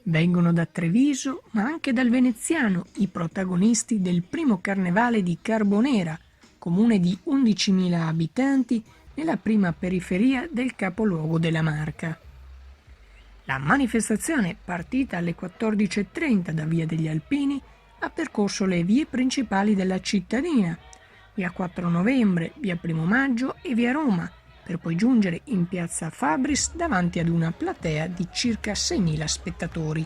Vengono da Treviso, ma anche dal veneziano, i protagonisti del primo carnevale di Carbonera, comune di 11.000 abitanti nella prima periferia del capoluogo della Marca. La manifestazione, partita alle 14:30 da Via degli Alpini, ha percorso le vie principali della cittadina, Via 4 Novembre, Via Primo Maggio e Via Roma, per poi giungere in piazza Fabris davanti ad una platea di circa 6.000 spettatori.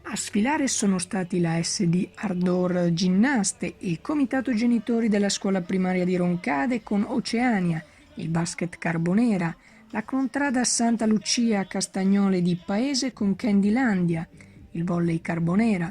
A sfilare sono stati la SD Ardor Ginnaste, il comitato genitori della scuola primaria di Roncade con Oceania, il basket Carbonera, la contrada Santa Lucia Castagnole di Paese con Candylandia, il volley Carbonera,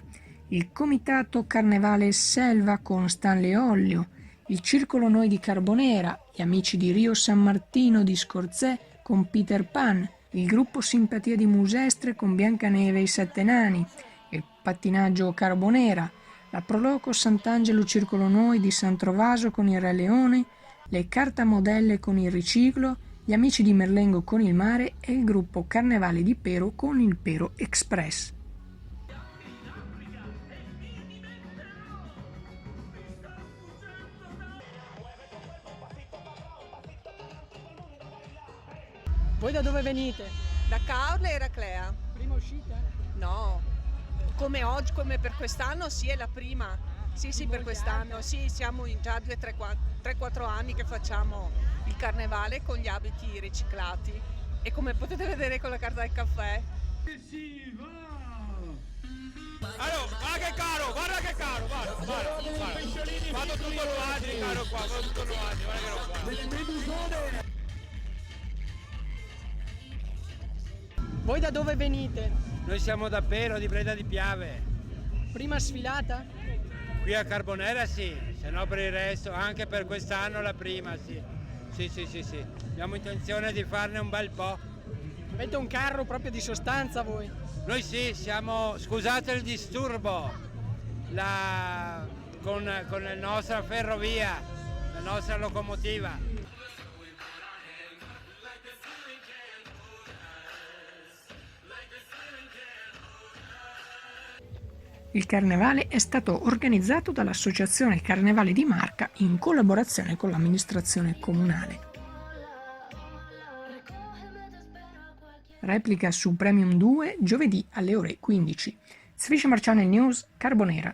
il comitato Carnevale Selva con Stanley Ollio, il circolo Noi di Carbonera, gli amici di Rio San Martino di Scorzè con Peter Pan, il gruppo Simpatia di Musestre con Biancaneve e i Sette Nani, il pattinaggio Carbonera, la Proloco Sant'Angelo Circolo Noi di San Trovaso con il Re Leone, le Cartamodelle con il Riciclo, gli amici di Merlengo con il Mare e il gruppo Carnevale di Pero con il Pero Express. Voi da dove venite? Da Caorle e Eraclea. Prima uscita? No, come oggi, come per quest'anno, sì, è la prima. Sì, per quest'anno, sì, siamo in già 3-4 anni che facciamo il carnevale con gli abiti riciclati e come potete vedere con la carta del caffè. Allora, guarda che caro, guarda. Vado tutto nuovo, caro qua, vado tutto nuovo, guarda che roba. Voi da dove venite? Noi siamo da Pero, di Breda di Piave. Prima sfilata? Qui a Carbonera sì, se no per il resto, anche per quest'anno la prima sì. Sì. Abbiamo intenzione di farne un bel po'. Avete un carro proprio di sostanza voi? Noi sì, siamo, scusate il disturbo, con la nostra ferrovia, la nostra locomotiva. Il carnevale è stato organizzato dall'Associazione Carnevale di Marca in collaborazione con l'amministrazione comunale. Replica su Premium 2 giovedì alle ore 15. Sfiscia Channel News, Carbonera.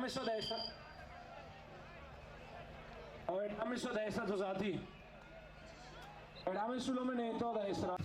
messo a destra. Ha messo a destra, Tosati. Ha messo l'omenetto a destra.